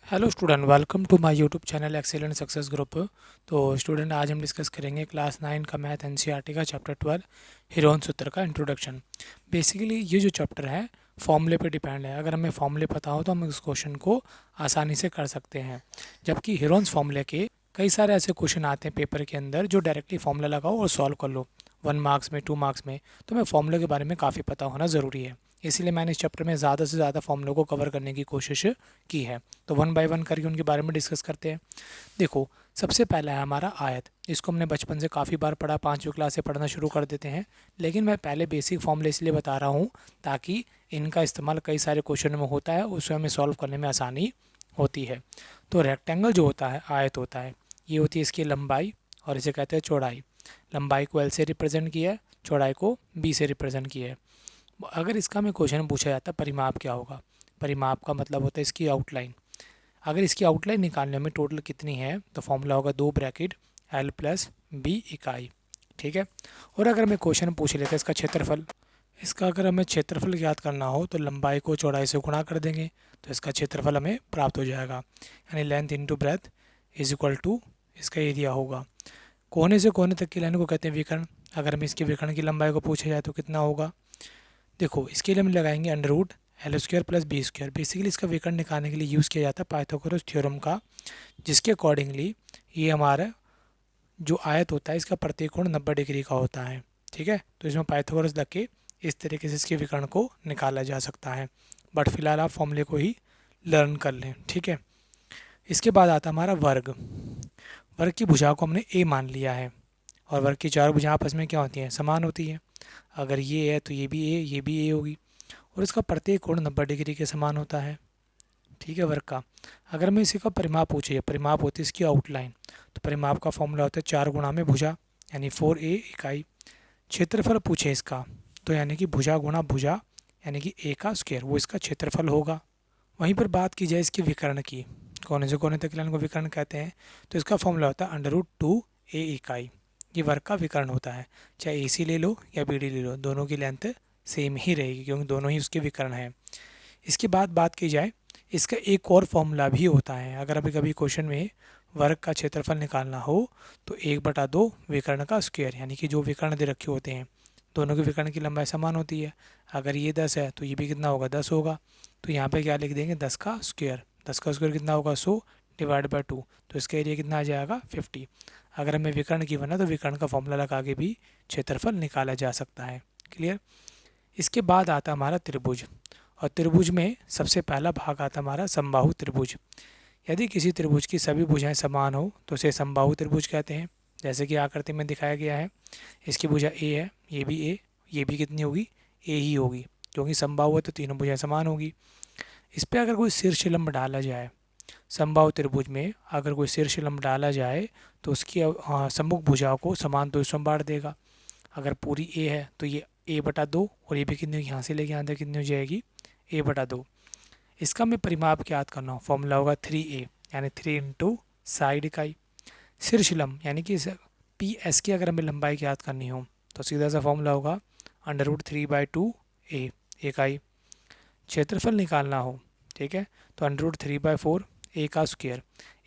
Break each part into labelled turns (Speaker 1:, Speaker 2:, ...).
Speaker 1: Hello student, welcome to my YouTube channel excellent success group. तो student, आज हम discuss करेंगे क्लास 9 का मैथ एनसीईआरटी का चैप्टर 12 हीरोन सूत्र का इंट्रोडक्शन। बेसिकली ये जो चैप्टर है फॉर्मूले पे डिपेंड है। अगर हमें फॉर्मूले पता हो तो हम इस क्वेश्चन को आसानी से कर सकते हैं, जबकि हीरोन्स फॉर्मूले के कई सारे ऐसे क्वेश्चन आते हैं पेपर के अंदर जो डायरेक्टली फॉर्मूला लगाओ और सॉल्व कर लो 1 मार्क्स में 2 मार्क्स में। तो हमें फॉर्मूले के बारे में काफ़ी पता होना ज़रूरी है, इसीलिए मैंने इस चैप्टर में ज़्यादा से ज़्यादा फॉर्मूलों को कवर करने की कोशिश की है। तो 1 बाय 1 करके उनके बारे में डिस्कस करते हैं। देखो, सबसे पहला है हमारा आयत। इसको हमने बचपन से काफ़ी बार पढ़ा, 5वीं क्लास से पढ़ना शुरू कर देते हैं, लेकिन मैं पहले बेसिक फॉर्मूले इसलिए बता रहा हूँ ताकि इनका इस्तेमाल कई सारे क्वेश्चन में होता है, उससे हमें सॉल्व करने में आसानी होती है। तो रेक्टेंगल जो होता है, आयत होता है, ये होती है इसकी लंबाई और इसे कहते हैं चौड़ाई। लंबाई को एल से रिप्रेजेंट किया है, चौड़ाई को बी से रिप्रेजेंट किया है। अगर इसका हमें क्वेश्चन पूछा जाता है परिमाप क्या होगा, परिमाप का मतलब होता है इसकी आउटलाइन। अगर इसकी आउटलाइन निकालने में टोटल कितनी है तो फॉर्मूला होगा 2 ब्रैकेट एल प्लस बी इकाई। ठीक है। और अगर हमें क्वेश्चन पूछ लेते हैं इसका क्षेत्रफल, इसका अगर हमें क्षेत्रफल ज्ञात करना हो तो लंबाई को चौड़ाई से गुणा कर देंगे तो इसका क्षेत्रफल हमें प्राप्त हो जाएगा, यानी length into breadth is equal to इसका एरिया होगा। कोने से कोने तक की लाइन को कहते हैं विकर्ण। अगर हमें इसके विकर्ण की लंबाई को पूछा जाए तो कितना होगा, देखो इसके लिए हम लगाएंगे under root L square plus B square. Basically इसका विकर्ण निकालने के लिए यूज़ किया जाता है पाइथागोरस थ्योरम का, जिसके अकॉर्डिंगली ये हमारा जो आयत होता है इसका प्रत्येक कोण 90 डिग्री का होता है। ठीक है, तो इसमें पाइथागोरस लग के इस तरीके से इसके विकर्ण को निकाला जा सकता है, बट फिलहाल आप फॉर्मूले को ही लर्न कर लें। ठीक है। इसके बाद आता है हमारा वर्ग। वर्ग की भुजा को हमने ए मान लिया है, और वर्ग की चार भुजा आपस में क्या होती हैं, समान होती है। अगर ये है तो ये भी ए, ये भी ए होगी, और इसका प्रत्येक कोण 90 डिग्री के समान होता है। ठीक है, वर्ग का। अगर हमें इसी का परिमाप पूछिए, परिमाप होती है इसकी आउटलाइन, तो परिमाप का फॉर्मूला होता है 4 गुणा में भुजा, यानी 4a इकाई। क्षेत्रफल पूछे इसका, तो यानी कि भुजा गुणा भुजा यानी कि a का स्क्वायर, वो इसका क्षेत्रफल होगा। वहीं पर बात की जाए इसके विकर्ण की, कोने से कोने तक की लाइन को विकर्ण कहते हैं, तो इसका फॉर्मूला होता है अंडर रूट 2a इकाई। ये वर्ग का विकर्ण होता है, चाहे AC ले लो या BD ले लो, दोनों की लेंथ सेम ही रहेगी क्योंकि दोनों ही उसके विकर्ण हैं। इसके बाद बात की जाए, इसका एक और फॉर्मूला भी होता है। अगर अभी कभी क्वेश्चन में वर्ग का क्षेत्रफल निकालना हो तो 1/2 विकर्ण का स्क्वायर, यानी कि जो विकर्ण दे रखे होते हैं दोनों के विकर्ण की लंबाई समान होती है। अगर ये 10 है तो ये भी कितना होगा, 10 होगा। तो यहाँ पे क्या लिख देंगे, 10 का स्क्वायर। 10 का स्क्वायर कितना होगा, 100 डिवाइड बाई 2, तो इसका एरिया कितना आ जाएगा, 50। अगर हमें विकर्ण की बना तो विकर्ण का फॉर्मूला लगा के भी क्षेत्रफल निकाला जा सकता है। क्लियर। इसके बाद आता हमारा त्रिभुज, और त्रिभुज में सबसे पहला भाग आता हमारा समबाहु त्रिभुज। यदि किसी त्रिभुज की सभी भुजाएं समान हो तो उसे समबाहु त्रिभुज कहते हैं। जैसे कि आकृति में दिखाया गया है, इसकी भुजा ए है, ये भी ए, ये भी कितनी होगी, ए ही होगी, क्योंकि समबाहु है तो तीनों भुजाएं समान होगी। इस पर अगर कोई शीर्ष लंब डाला जाए, समबाहु त्रिभुज में अगर कोई शीर्ष लंब डाला जाए तो उसकी सम्मुख भुजाओं को समान दो हिस्सों में बांट देगा। अगर पूरी ए है तो ये a/2, और ये भी कितनी यहाँ से लेके यहाँ तक कितनी हो जाएगी, a/2। इसका हमें परिमाप ज्ञात करना हो, फॉर्मूला होगा 3a, यानी 3 इंटू साइड इकाई। शीर्ष लंब यानी कि PS की अगर हमें लंबाई ज्ञात करनी हो तो सीधा सा फॉर्मूला होगा अंडर रूट 3/2a इकाई। क्षेत्रफल निकालना हो, ठीक है, तो अंडर रूट 3/4 a का स्क्वायर।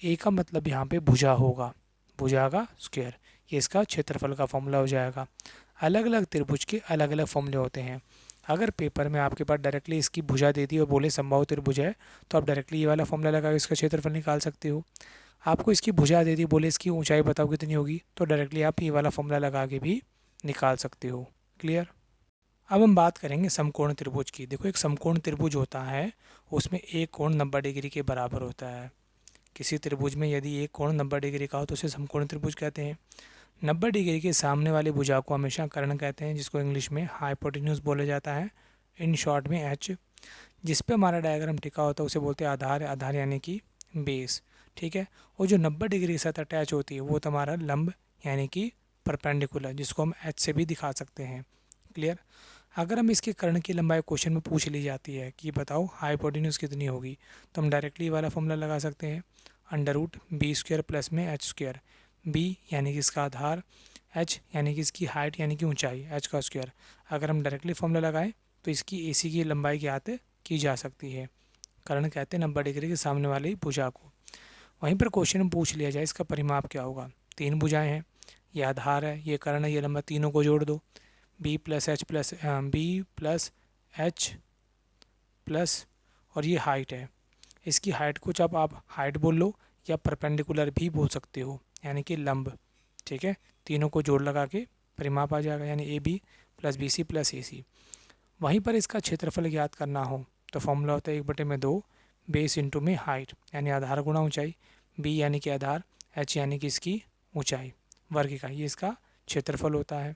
Speaker 1: a का मतलब यहाँ पे भुजा होगा, भुजा का स्क्वायर, ये इसका क्षेत्रफल का फॉर्मूला हो जाएगा। अलग अलग त्रिभुज के अलग अलग फॉर्मूले होते हैं। अगर पेपर में आपके पास डायरेक्टली इसकी भुजा दे दी और बोले समबाहु त्रिभुज है तो आप डायरेक्टली ये वाला फॉर्मूला लगा के इसका क्षेत्रफल निकाल सकते हो। आपको इसकी भुजा दे दी, बोले इसकी ऊंचाई बताओ कितनी होगी, तो डायरेक्टली आप ये वाला फॉर्मूला लगा के भी निकाल सकते हो। क्लियर। अब हम बात करेंगे समकोण त्रिभुज की। देखो, एक समकोण त्रिभुज होता है, उसमें एक कोण 90 डिग्री के बराबर होता है। किसी त्रिभुज में यदि एक कोण 90 डिग्री का हो तो उसे समकोण त्रिभुज कहते हैं। 90 डिग्री के सामने वाली भुजा को हमेशा कर्ण कहते हैं, जिसको इंग्लिश में हाइपोटेन्यूज बोला जाता है, इन शॉर्ट में H। जिस पे हमारा डायग्राम टिका होता है उसे बोलते हैं आधार, आधार यानी कि बेस। ठीक है। और जो 90 डिग्री के साथ अटैच होती है वो तुम्हारा लंब यानी कि परपेंडिकुलर, जिसको हम H से भी दिखा सकते हैं। क्लियर। अगर हम इसके कर्ण की लंबाई क्वेश्चन में पूछ ली जाती है कि बताओ हाइपोटेन्यूज कितनी होगी, तो हम डायरेक्टली वाला फॉर्मूला लगा सकते हैं under root B square plus में एच स्क्वायर। बी यानी कि इसका आधार, एच यानी कि इसकी हाइट यानी कि ऊंचाई, एच का स्क्वायर। अगर हम डायरेक्टली फॉर्मूला लगाएं तो इसकी AC की लंबाई ज्ञात की जा सकती है। कर्ण कहते हैं 90 डिग्री के सामने वाली भुजा को। वहीं पर क्वेश्चन में पूछ लिया जाए इसका परिमाप क्या होगा। 3 भुजाएं हैं, ये आधार है, ये कर्ण है, ये लंबा, तीनों को जोड़ दो। बी प्लस एच प्लस और ये हाइट है। इसकी हाइट को जब आप हाइट बोल लो या परपेंडिकुलर भी बोल सकते हो, यानी कि लंब। ठीक है, तीनों को जोड़ लगा के परिमाप आ जाएगा, यानी A B plus B C plus A C. वहीं पर इसका क्षेत्रफल ज्ञात करना हो तो फॉर्मूला होता है 1/2 बेस इंटू में हाइट, यानी आधार गुणा ऊंचाई, बी यानी कि आधार, एच यानी कि इसकी ऊंचाई वर्ग इकाई, ये इसका क्षेत्रफल होता है।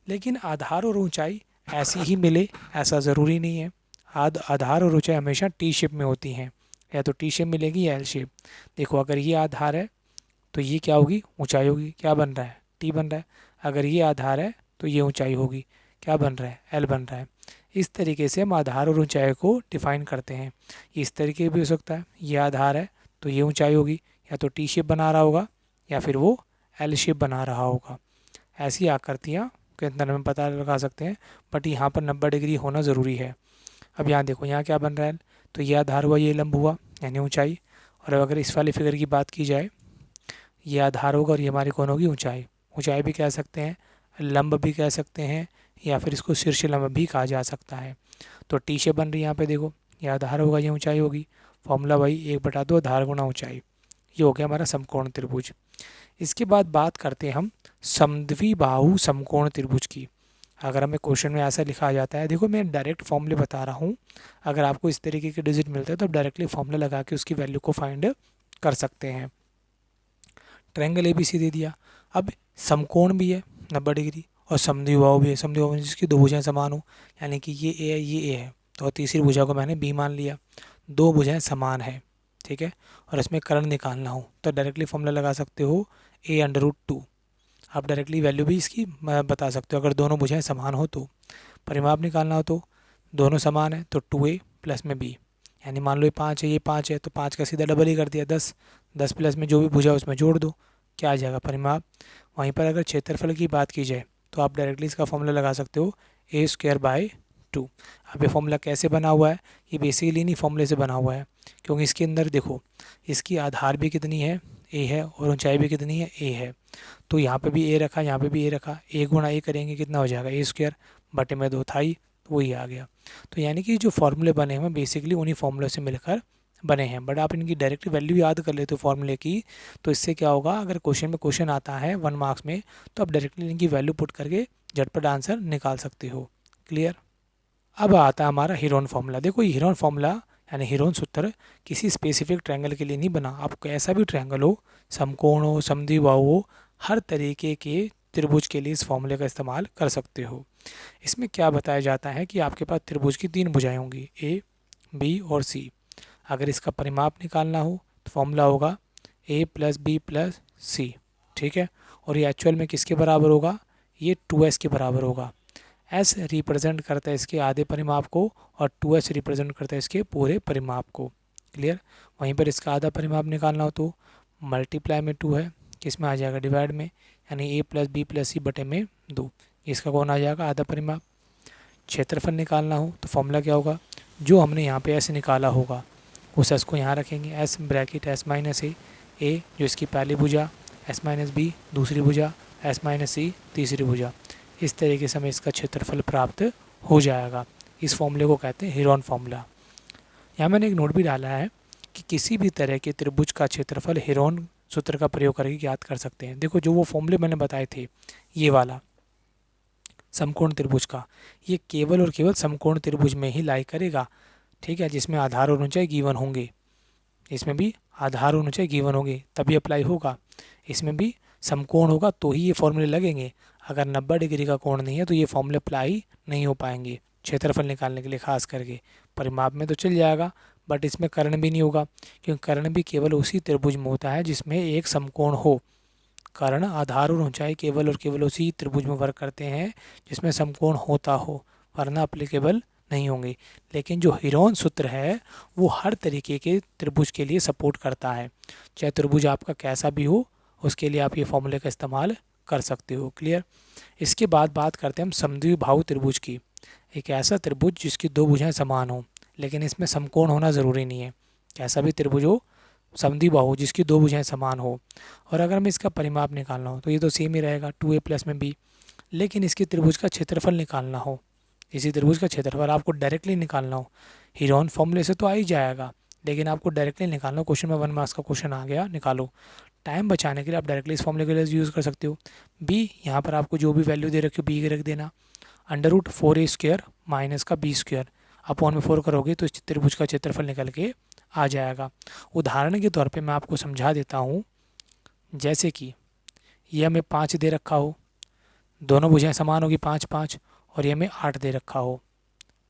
Speaker 1: लेकिन आधार और ऊंचाई ऐसी ही मिले ऐसा ज़रूरी नहीं है। आधार और ऊंचाई हमेशा टी शेप में होती हैं, या तो टी शेप मिलेगी या एल शेप। देखो, अगर ये आधार है तो ये क्या होगी, ऊंचाई होगी, क्या बन रहा है, टी बन रहा है। अगर ये आधार है तो ये ऊंचाई होगी, क्या बन रहा है, एल बन रहा है। इस तरीके से हम आधार और ऊंचाई को डिफाइन करते हैं। इस तरीके भी हो सकता है, ये आधार है तो ये ऊंचाई होगी, या तो टी शेप बना रहा होगा या फिर वो एल शेप बना रहा होगा। ऐसी आकृतियाँ के अंदर हम पता लगा सकते हैं, बट यहाँ पर 90 डिग्री होना ज़रूरी है। अब यहाँ देखो, यहाँ क्या बन रहा है, तो ये आधार हुआ, ये लंब हुआ, यानी ऊंचाई। और अगर इस वाली फिगर की बात की जाए, ये आधार होगा और ये हमारी कौन होगी, ऊंचाई। ऊंचाई भी कह सकते हैं, लंब भी कह सकते हैं, या फिर इसको शीर्ष लंब भी कहा जा सकता है। तो टी शेप बन रही है यहाँ पे, देखो ये आधार होगा, ये ऊंचाई होगी। फॉर्मूला वही 1/2 आधार गुणा ऊंचाई, ये हो गया हमारा समकोण त्रिभुज। इसके बाद बात करते हैं हम समद्विबाहु समकोण त्रिभुज की। अगर हमें क्वेश्चन में ऐसा लिखा जाता है, देखो मैं डायरेक्ट फॉर्मूले बता रहा हूँ, अगर आपको इस तरीके के डिजिट मिलते हैं तो आप डायरेक्टली फॉर्मूला लगा के उसकी वैल्यू को फाइंड कर सकते हैं। ट्रायंगल ABC दे दिया। अब समकोण भी है 90 डिग्री और समद्विबाहु भी है। समद्विबाहु जिसकी दो भुजाएं समान हो, यानी कि ये ए है, ये ए है, तो तीसरी भुजा को मैंने बी मान लिया। दो भुजाएं समान है, ठीक है, और इसमें कर्ण निकालना हो तो डायरेक्टली फॉर्मूला लगा सकते हो a√2। आप डायरेक्टली वैल्यू भी इसकी बता सकते हो अगर दोनों भुजाएं समान हो तो। परिमाप निकालना हो तो दोनों समान है तो 2a प्लस में b, यानी मान लो ये 5 है, ये 5 है, तो 5 का सीधा डबल ही कर दिया 10। 10 प्लस में जो भी भुजा उसमें जोड़ दो, क्या आ जाएगा, परिमाप। वहीं पर अगर क्षेत्रफल की बात की जाए तो आप डायरेक्टली इसका फॉर्मूला लगा सकते हो a²/2। अब ये फॉर्मूला कैसे बना हुआ है, ये बेसिकली इन्हीं फॉर्मूले से बना हुआ है, क्योंकि इसके अंदर देखो इसकी आधार भी कितनी है, a है, और ऊंचाई भी कितनी है, a है। तो यहाँ पे भी a रखा, यहाँ पे भी a रखा, a गुणा a करेंगे कितना हो जाएगा, a²/2 था ही, तो वही आ गया। तो यानी कि जो फॉर्मूले बने हुए हैं बेसिकली उन्हीं फॉर्मूले से मिलकर बने हैं। बट आप इनकी डायरेक्ट वैल्यू याद कर लेते हो फॉर्मूले की, तो इससे क्या होगा, अगर क्वेश्चन में क्वेश्चन आता है 1 मार्क्स में, तो आप डायरेक्टली इनकी वैल्यू पुट करके झटपट आंसर निकाल सकते हो। क्लियर। अब आता है हमारा हीरोन फार्मूला। देखो ये हीरोन फार्मूला यानी हीरोन सूत्र किसी स्पेसिफिक ट्रायंगल के लिए नहीं बना। आपको ऐसा भी ट्रायंगल हो, समकोण हो, समद्विबाहु हो, हर तरीके के त्रिभुज के लिए इस फॉर्मूले का इस्तेमाल कर सकते हो। इसमें क्या बताया जाता है कि आपके पास त्रिभुज की 3 भुजाएं होंगी, ए, बी और सी। अगर इसका परिमाप निकालना हो तो फॉर्मूला होगा a + b + c, ठीक है। और ये एक्चुअल में किसके बराबर होगा, ये 2s के बराबर होगा। s रिप्रेजेंट करता है इसके आधे परिमाप को और 2s रिप्रेजेंट करता है इसके पूरे परिमाप को। क्लियर। वहीं पर इसका आधा परिमाप निकालना हो तो मल्टीप्लाई में 2 है, किस में आ जाएगा, डिवाइड में, यानी a + b + c बटे में 2, इसका कौन आ जाएगा, आधा परिमाप। क्षेत्रफल निकालना हो तो फॉर्मूला क्या होगा, जो हमने यहाँ पे s निकाला होगा उस s को यहाँ रखेंगे, s ब्रैकेट s - a जो इसकी पहली भुजा, s - b दूसरी भुजा, s - c तीसरी भुजा। इस तरीके से हमें इसका क्षेत्रफल प्राप्त हो जाएगा। इस फॉर्मूले को कहते हैं हीरोन फार्मूला। यहाँ मैंने एक नोट भी डाला है कि किसी भी तरह के त्रिभुज का क्षेत्रफल हीरोन सूत्र का प्रयोग करके ज्ञात कर सकते हैं। देखो जो वो फॉर्मूले मैंने बताए थे, ये वाला समकोण त्रिभुज का, ये केवल और केवल समकोण त्रिभुज में ही लाई करेगा, ठीक है, जिसमें आधार और ऊंचाई गिवन होंगे। इसमें भी आधार और ऊंचाई गिवन होंगे तभी अप्लाई होगा। इसमें भी समकोण होगा तो ही ये फॉर्मूले लगेंगे। अगर 90 डिग्री का कोण नहीं है तो ये फॉर्मूले अप्लाई नहीं हो पाएंगे क्षेत्रफल निकालने के लिए। खास करके परिमाप में तो चल जाएगा, बट इसमें कर्ण भी नहीं होगा, क्योंकि कर्ण भी केवल उसी त्रिभुज में होता है जिसमें एक समकोण हो। कर्ण, आधार और ऊंचाई केवल और केवल उसी त्रिभुज में वर्क करते हैं जिसमें समकोण होता हो, वरना अप्लीकेबल नहीं होंगे। लेकिन जो हीरोन सूत्र है वो हर तरीके के त्रिभुज के लिए सपोर्ट करता है, चाहे त्रिभुज आपका कैसा भी हो, उसके लिए आप ये फॉर्मूले का इस्तेमाल कर सकते हो। क्लियर। इसके बाद बात करते हैं हम समद्विबाहु त्रिभुज की। एक ऐसा त्रिभुज जिसकी दो भुजाएं समान हो, लेकिन इसमें समकोण होना ज़रूरी नहीं है। कैसा भी त्रिभुज हो, समद्विबाहु जिसकी दो भुजाएं समान हो। और अगर हमें इसका परिमाप निकालना हो तो ये तो सेम ही रहेगा 2a प्लस में b। लेकिन इसकी त्रिभुज का क्षेत्रफल निकालना हो, इसी त्रिभुज का क्षेत्रफल आपको डायरेक्टली निकालना हो, हीरोन फॉर्मूले से तो आ ही जाएगा, लेकिन आपको डायरेक्टली निकालना हो। क्वेश्चन में 1 मार्क्स का क्वेश्चन आ गया, निकालो। टाइम बचाने के लिए आप डायरेक्टली इस फॉर्मूले के लिए यूज़ कर सकते हो। b यहाँ पर आपको जो भी वैल्यू दे रखी हो b रख देना, √4a² माइनस का b², अपॉन में 4 करोगे तो इस त्रिभुज का क्षेत्रफल निकल के आ जाएगा। उदाहरण के तौर पे मैं आपको समझा देता हूँ, जैसे कि ये हमें 5 दे रखा हो, दोनों भुजाएं समान होगी 5 5, और ये हमें 8 दे रखा हो,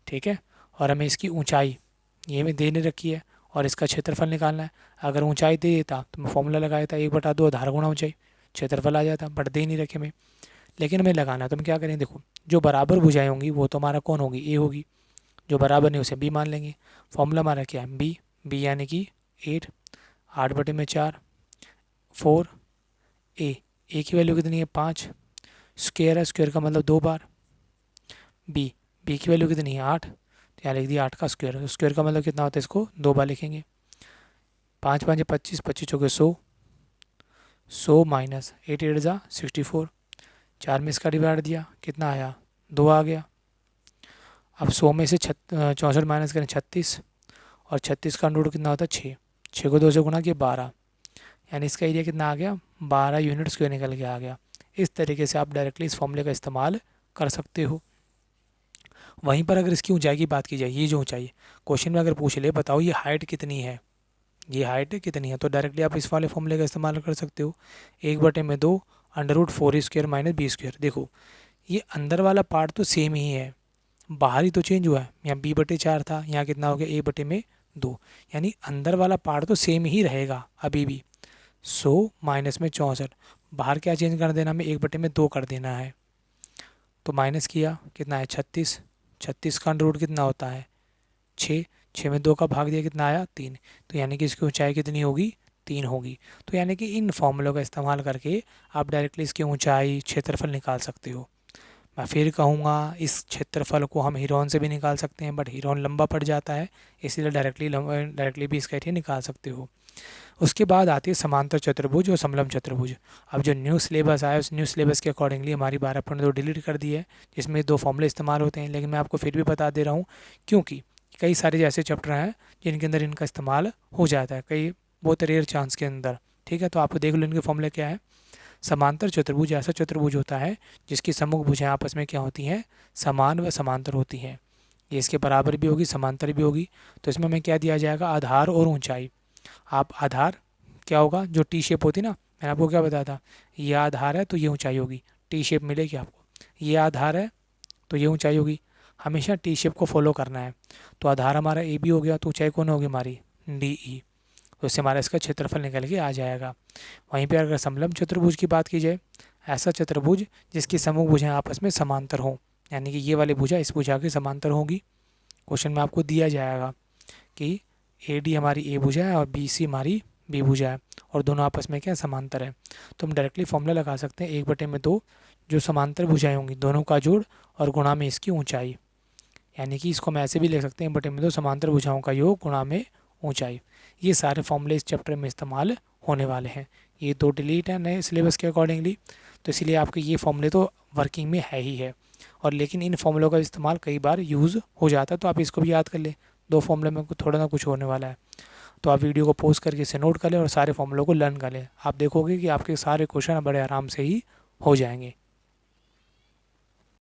Speaker 1: ठीक है। और हमें इसकी ऊंचाई ये हमें देने रखी है और इसका क्षेत्रफल निकालना है। अगर ऊंचाई दे देता तो मैं फॉर्मूला लगाया था 1/2 आधार गुणा ऊंचाई, क्षेत्रफल आ जाता, बट दे नहीं रखे हमें, लेकिन हमें लगाना है। तो हम क्या करें, देखो जो बराबर भुजाएं होंगी वो तो हमारा कौन होगी, ए होगी, जो बराबर नहीं उसे बी मान लेंगे। फॉर्मूला हमारा क्या है, बी यानी कि 8, 8/4 4 ए की वैल्यू कितनी है 5, स्क्वायर है, स्क्वायर का मतलब 2 बार, बी की वैल्यू कितनी है 8, तो यहाँ लिख दिया 8 का स्क्वायर, स्क्वायर का मतलब कितना होता है, इसको 2 बार लिखेंगे। 5 5 25, 25 चौके 100, 100 माइनस 8 8 जा 64, 4 में इसका डिवाइड दिया, कितना आया 2 आ गया। अब 100 में से 64 माइनस करें 36, और 36 का अंडर रूट कितना होता है 6, 6 को 2 से गुणा किया 12, यानी इसका एरिया कितना आ गया 12 यूनिट स्क्वायर निकल के आ गया। इस तरीके से आप डायरेक्टली इस फॉर्मूले का इस्तेमाल कर सकते हो। वहीं पर अगर इसकी ऊंचाई की बात की जाए, ये जो ऊंचाई है, क्वेश्चन में अगर पूछ ले बताओ ये हाइट कितनी है, ये हाइट कितनी है, तो डायरेक्टली आप इस वाले फॉर्मूले का इस्तेमाल कर सकते हो, 1/2 √4a² माइनस b²। देखो ये अंदर वाला पार्ट तो सेम ही है, बाहर ही तो चेंज हुआ है, यहाँ b/4 था, यहाँ कितना हो गया a/2, यानी अंदर वाला पार्ट तो सेम ही रहेगा अभी भी। 100 माइनस में 64, बाहर क्या चेंज कर देना, हमें 1/2 कर देना है, तो माइनस किया कितना है 36, 36 का अंडर रूट कितना होता है 6, 6 में 2 का भाग दिया कितना आया 3, तो यानी कि इसकी ऊंचाई कितनी होगी 3 होगी। तो यानी कि इन फॉर्मूलों का इस्तेमाल करके आप डायरेक्टली इसकी ऊंचाई क्षेत्रफल निकाल सकते हो। मैं फिर कहूँगा इस क्षेत्रफल को हम हीरोन से भी निकाल सकते हैं, बट हीरोन लंबा पड़ जाता है, इसीलिए डायरेक्टली भी इसका एरिया निकाल सकते हो। उसके बाद आती है समांतर चतुर्भुज और समलंब चतुर्भुज। अब जो न्यू सिलेबस आया उस न्यू सिलेबस के अकॉर्डिंगली हमारी 12.2 डिलीट कर दी है, जिसमें 2 फॉर्मूले इस्तेमाल होते हैं, लेकिन मैं आपको फिर भी बता दे रहा हूँ क्योंकि कई सारे ऐसे चैप्टर हैं जिनके अंदर इनका इस्तेमाल हो जाता है, कई बहुत रेयर चांस के अंदर, ठीक है। तो आपको देख लो इनके फॉर्मूले क्या है। समांतर चतुर्भुज ऐसा चतुर्भुज होता है जिसकी सम्मुख भुजाएं आपस में क्या होती हैं, समान व समांतर होती हैं। ये इसके बराबर भी होगी, समांतर भी होगी। तो इसमें हमें क्या दिया जाएगा, आधार और ऊंचाई। आप आधार क्या होगा, जो टी शेप होती ना, मैंने आपको क्या बताया था, ये आधार है तो ये ऊंचाई होगी, टी शेप मिलेगी आपको, ये आधार है तो ये ऊंचाई होगी, हमेशा टी शेप को फॉलो करना है। तो आधार हमारा ए बी हो गया, तो ऊंचाई कौन होगी हमारी डी ई, तो इससे हमारा इसका क्षेत्रफल निकल के आ जाएगा। वहीं पर अगर समलंब चतुर्भुज की बात की जाए, ऐसा चतुर्भुज जिसकी समूह भुजाएं आपस में समांतर हों, यानी कि ये वाली भुजा इस भुजा के समांतर होगी। क्वेश्चन में आपको दिया जाएगा कि ए डी हमारी ए भुजा है और बी सी हमारी बी भुजा है, और दोनों आपस में क्या समांतर है। तो हम डायरेक्टली फॉर्मूला लगा सकते हैं 1/2 जो समांतर भुजाएं होंगी दोनों का जोड़ और गुणा में इसकी ऊंचाई, यानी कि इसको हम ऐसे भी ले सकते हैं 1/2 समांतर भुजाओं का योग गुणा में ऊंचाई। ये सारे फॉर्मूले इस चैप्टर में इस्तेमाल होने वाले हैं। ये 2 डिलीट है नए सिलेबस के अकॉर्डिंगली, तो इसीलिए आपके ये फॉर्मूले तो वर्किंग में है ही है, और लेकिन इन फॉर्मूलों का इस्तेमाल कई बार यूज़ हो जाता है, तो आप इसको भी याद कर लें। 2 फॉर्मूले में थोड़ा ना कुछ होने वाला है, तो आप वीडियो को पॉज करके इसे नोट कर लें और सारे फॉर्मूलों को लर्न कर लें। आप देखोगे कि आपके सारे क्वेश्चन बड़े आराम से ही हो जाएंगे।